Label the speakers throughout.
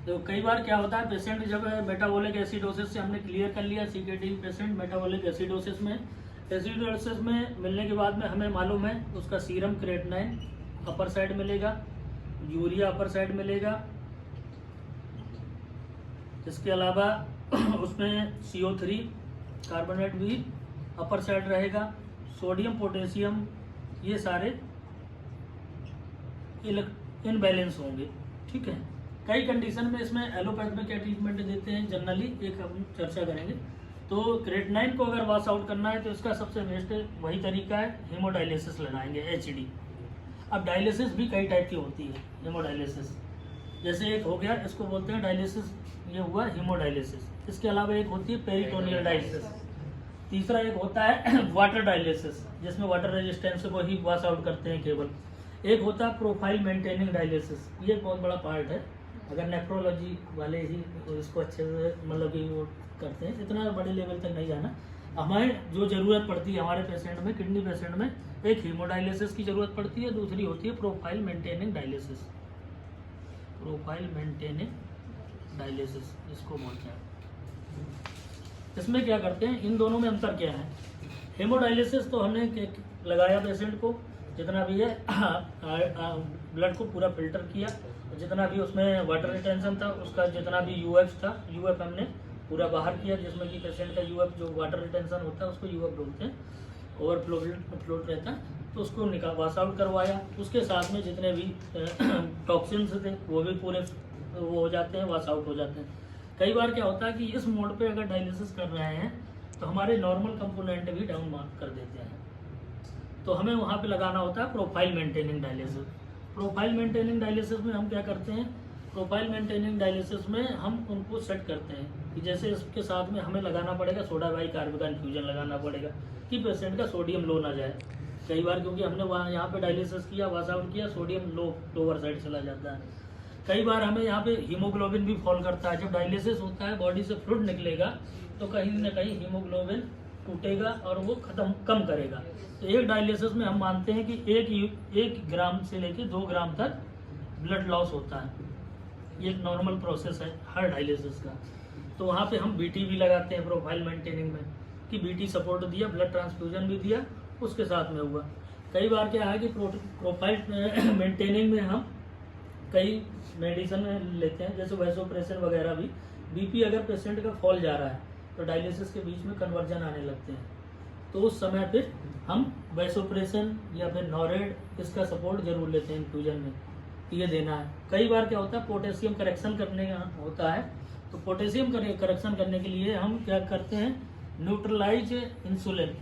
Speaker 1: तो कई बार क्या होता है, पेशेंट जब मेटाबॉलिक एसिडोसिस से हमने क्लियर कर लिया सीकेडी पेशेंट मेटाबॉलिक एसिडोसिस में, एसिडोसिस में मिलने के बाद में हमें मालूम है उसका सीरम क्रेटनाइन अपर साइड मिलेगा, यूरिया अपर साइड मिलेगा, इसके अलावा उसमें CO3 कार्बोनेट भी अपर साइड रहेगा, सोडियम पोटेशियम ये सारे इनबैलेंस होंगे। ठीक है, कई कंडीशन में इसमें एलोपैथ में क्या ट्रीटमेंट देते हैं जनरली एक हम चर्चा करेंगे। तो क्रेटनाइन को अगर वॉश आउट करना है तो इसका सबसे बेस्ट वही तरीका है, हीमोडायलिसिस लगाएंगे HD। अब डायलिसिस भी कई टाइप की होती है, हीमोडायलिसिस जैसे एक हो गया, इसको बोलते हैं डायलिसिस, ये हुआ हीमोडायलिसिस। इसके अलावा एक होती है पेरिटोनियल डायलिसिस, तीसरा एक होता है वाटर डायलिसिस जिसमें वाटर रेजिस्टेंस को ही वॉश आउट करते हैं केवल, एक होता है प्रोफाइल मेंटेनिंग डायलिसिस, ये बहुत बड़ा पार्ट है, अगर नेफ्रोलॉजी वाले ही इसको अच्छे से मतलब कि वो करते हैं, इतना बड़े लेवल तक नहीं जाना। हमें जो ज़रूरत पड़ती है हमारे पेशेंट में, किडनी पेशेंट में, एक हीमोडायलिसिस की ज़रूरत पड़ती है, दूसरी होती है profile maintaining dialysis, profile maintaining dialysis इसको बोलते हैं। इसमें क्या करते हैं, इन दोनों में अंतर क्या है। हेमोडायलिसिस तो हमने लगाया पेशेंट को, जितना भी है ब्लड को पूरा फिल्टर किया, जितना भी उसमें वाटर रिटेंशन था उसका जितना भी UF था, UF हमने पूरा बाहर किया, जिसमें कि पेशेंट का UF जो वाटर रिटेंशन होता है उसको UF बोलते हैं, ओवरफ्लो रहता है, तो उसको निकाल वॉश आउट करवाया। उसके साथ में जितने भी टॉक्सिन्स थे वो भी पूरे वो हो जाते हैं, वॉश आउट हो जाते हैं। कई बार क्या होता है कि इस मोड पे अगर डायलिसिस कर रहे हैं तो हमारे नॉर्मल कंपोनेंट भी डाउन मार्क कर देते हैं, तो हमें वहाँ पे लगाना होता है profile maintaining dialysis. Profile maintaining dialysis में हम क्या करते हैं, प्रोफाइल मेंटेनिंग डायलिसिस में हम उनको सेट करते हैं कि जैसे इसके साथ में हमें लगाना पड़ेगा सोडा बाइकार्ब का इन्फ्यूजन लगाना पड़ेगा कि पेशेंट का सोडियम लो ना जाए। कई बार क्योंकि हमने वहाँ यहाँ पे डायलिसिस किया, वॉश आउट किया, सोडियम लोअर साइड चला जाता है। कई बार हमें यहाँ पे हीमोग्लोबिन भी फॉल करता है, जब डायलिसिस होता है बॉडी से फ्लूइड निकलेगा तो कहीं ना कहीं हीमोग्लोबिन टूटेगा और वो कम करेगा। तो एक डायलिसिस में हम मानते हैं कि 1 ग्राम से लेके 2 ग्राम तक ब्लड लॉस होता है, ये एक नॉर्मल प्रोसेस है हर डायलिसिस का। तो वहाँ पे हम BT भी लगाते हैं प्रोफाइल मेंटेनिंग में कि BT सपोर्ट दिया, ब्लड ट्रांसफ्यूजन भी दिया, उसके साथ में हुआ। कई बार क्या है कि प्रोफाइल मेंटेनिंग में हम कई मेडिसिन लेते हैं, जैसे वैसोप्रेशन वगैरह भी। BP अगर पेशेंट का फॉल जा रहा है तो डायलिसिस के बीच में कन्वर्जन आने लगते हैं, तो उस समय पे हम वैसोप्रेशन या फिर नॉरेड इसका सपोर्ट जरूर लेते हैं इन्फ्यूजन में, ये देना है। कई बार क्या होता है पोटेशियम करेक्शन करने का होता है, तो पोटेशियम करेक्शन करने के लिए हम क्या करते हैं, न्यूट्रलाइज इंसुलिन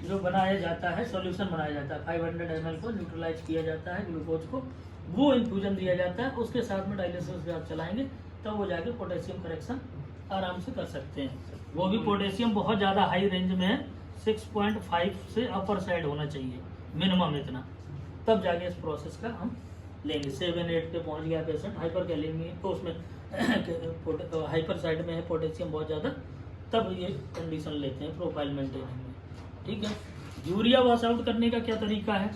Speaker 1: जो बनाया जाता है, सॉल्यूशन बनाया जाता है, 500 ml को न्यूट्रलाइज किया जाता है ग्लूकोज को, वो इन्फ्यूजन दिया जाता है, उसके साथ में डायलिसिस आप चलाएंगे तब वो जाके पोटेशियम करेक्शन आराम से कर सकते हैं। वो भी पोटेशियम बहुत ज़्यादा हाई रेंज में है, 6.5 से अपर साइड होना चाहिए मिनिमम इतना, तब जाके इस प्रोसेस का हम लेंगे। 7-8 पे पहुंच गया पेशेंट, हाइपर कैलेमिया तो उसमें हाइपर साइड में है पोटेशियम बहुत ज़्यादा, तब ये कंडीशन लेते हैं प्रोफाइल मेंटेनिंग में। ठीक है, यूरिया वॉश आउट करने का क्या तरीका है,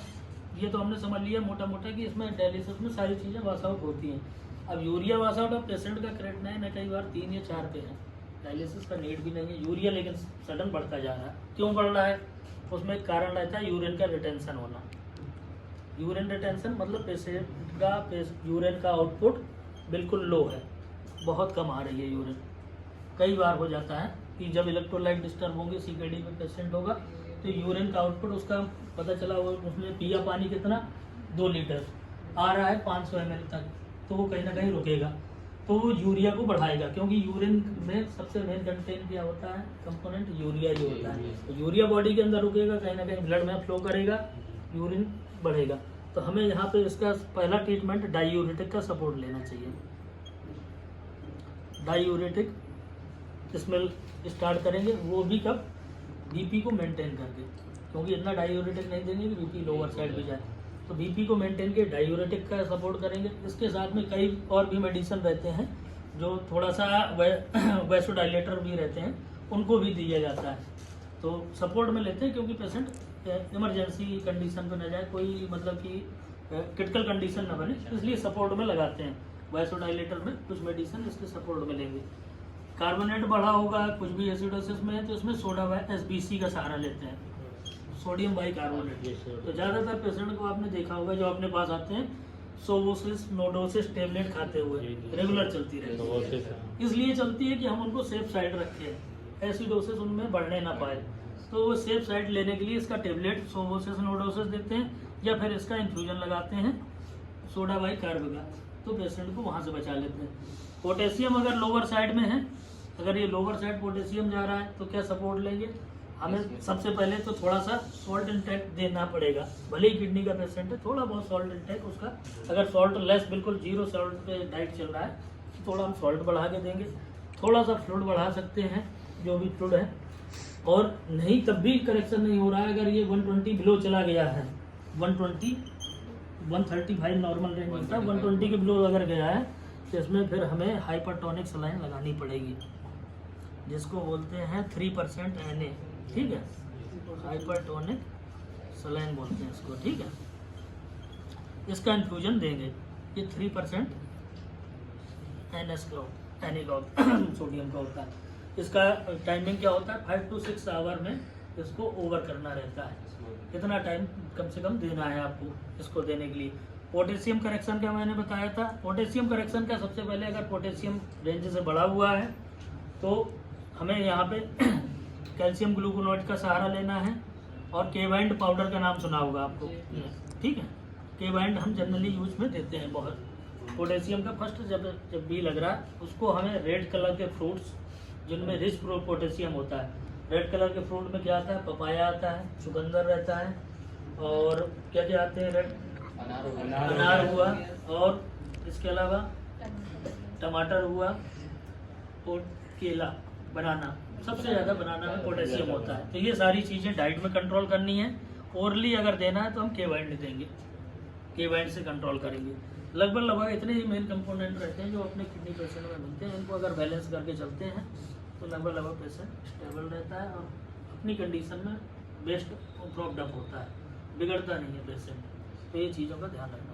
Speaker 1: ये तो हमने समझ लिया मोटा मोटा कि इसमें डायलिसिस में सारी चीज़ें वॉश आउट होती हैं। अब यूरिया वॉश आउट, अब पेशेंट का क्रेटनाइन है कई बार 3 या 4 पे है, डायलिसिस का नीड भी नहीं है, यूरिया लेकिन सडन बढ़ता जा रहा है। क्यों बढ़ रहा है, उसमें एक कारण रहता है यूरिन का रिटेंशन होना। यूरिन रिटेंशन मतलब पेशेंट का यूरिन का आउटपुट बिल्कुल लो है, बहुत कम आ रही है यूरिन। कई बार हो जाता है कि जब इलेक्ट्रोलाइट डिस्टर्ब होंगे, CKD में पेशेंट होगा तो यूरिन का आउटपुट उसका पता चला वो उसमें पिया पानी कितना 2 लीटर आ रहा है 500 ml तक, तो वो कहीं ना कहीं रुकेगा, तो वो यूरिया को बढ़ाएगा, क्योंकि यूरिन में सबसे मेन कंटेंट क्या होता है, कंपोनेंट यूरिया ही होता है। तो यूरिया बॉडी के अंदर रुकेगा, कहीं ना कहीं ब्लड में फ्लो करेगा, यूरिन बढ़ेगा। तो हमें यहाँ पे इसका पहला ट्रीटमेंट डाईयूरेटिक का सपोर्ट लेना चाहिए। डाईयूरेटिक इसमें स्टार्ट करेंगे, वो भी कब, BP को मेंटेन करके, क्योंकि इतना डाईयूरेटिक नहीं देंगे कि BP लोअर साइड पे जाए, तो BP को मेंटेन के डाईयूरेटिक का सपोर्ट करेंगे। इसके साथ में कई और भी मेडिसिन रहते हैं जो थोड़ा सा वैसोडाइलेटर भी रहते हैं, उनको भी दिया जाता है, तो सपोर्ट में लेते हैं, क्योंकि पेशेंट इमरजेंसी कंडीशन पे न जाए, कोई मतलब कि क्रिटिकल कंडीशन न बने, इसलिए सपोर्ट में लगाते हैं। वाइसोडाइलेटर में कुछ मेडिसिन इसके सपोर्ट में लेंगे। कार्बोनेट बढ़ा होगा कुछ भी एसिडोसिस में है तो इसमें सोडा SBC का सहारा लेते हैं, सोडियम बाइकार्बोनेट। तो ज़्यादातर पेशेंट को आपने देखा होगा जो अपने पास आते हैं सोवोसिस नोडोसिस टेबलेट खाते हुए रेगुलर चलती रहती है, इसलिए चलती है कि हम उनको सेफ साइड रखें, एसिडोसिस उनमें बढ़ने ना पाए। तो वो सेफ साइड लेने के लिए इसका टेबलेट सोवोसिस नोडोसिस देते हैं या फिर इसका इन्फ्यूजन लगाते हैं सोडा बाइकार्ब का, तो पेशेंट को वहाँ से बचा लेते हैं। पोटेशियम अगर लोअर साइड में है, अगर ये लोअर साइड पोटेशियम जा रहा है तो क्या सपोर्ट लेंगे, हमें सबसे पहले तो थोड़ा सा सॉल्ट इंटेक देना पड़ेगा। भले ही किडनी का पेशेंट है, थोड़ा बहुत सॉल्ट इंटेक उसका, अगर सॉल्ट लेस बिल्कुल 0 सॉल्ट पे डाइट चल रहा है तो थोड़ा हम सॉल्ट बढ़ा के देंगे। थोड़ा सा फ्लूइड बढ़ा सकते हैं, जो भी फ्लूइड है, और नहीं तब भी करेक्शन नहीं हो रहा है। अगर ये 120 बिलो चला गया है, 120 135 नॉर्मल रेंज होता है, 120 के बिलो अगर गया है तो इसमें फिर हमें हाइपरटोनिक सलाइन लगानी पड़ेगी, जिसको बोलते हैं 3% Na, ठीक है, हाइपरटोनिक सलाइन बोलते हैं इसको, ठीक है। इसका इन्फ्यूजन देंगे, ये 3% NS का सोडियम का होता है। इसका टाइमिंग क्या होता है, 5 to 6 आवर में इसको ओवर करना रहता है। कितना टाइम कम से कम देना है आपको इसको देने के लिए। पोटेशियम करेक्शन का मैंने बताया था, पोटेशियम करेक्शन का सबसे पहले अगर पोटेशियम रेंज से बढ़ा हुआ है तो हमें यहाँ पे कैल्शियम ग्लूकोनोइड का सहारा लेना है, और केबाइंड पाउडर का नाम सुना होगा आपको, ठीक है। केबाइंड हम जनरली यूज में देते हैं बहुत। पोटेशियम का फर्स्ट जब भी लग रहा है उसको हमें रेड कलर के फ्रूट्स जिनमें रिच पोटेशियम होता है, रेड कलर के फ्रूट में क्या आता है, पपाया आता है, चुकंदर रहता है, और क्या क्या आते हैं, रेड अनार हुआ, और इसके अलावा टमाटर हुआ, और केला, बनाना, सबसे ज़्यादा बनाना में पोटेशियम होता है। तो ये सारी चीज़ें डाइट में कंट्रोल करनी है। ओरली अगर देना है तो हम केबाइंड देंगे, केबाइंड से कंट्रोल करेंगे। लगभग इतने ही मेन कंपोनेंट रहते हैं जो अपने किडनी पेशेंट में मिलते हैं। इनको अगर बैलेंस करके चलते हैं तो लगभग पेशेंट स्टेबल रहता है और अपनी कंडीशन में बेस्ट प्रॉप्ड अप होता है, बिगड़ता नहीं है पेशेंट। तो ये चीज़ों का ध्यान रखना।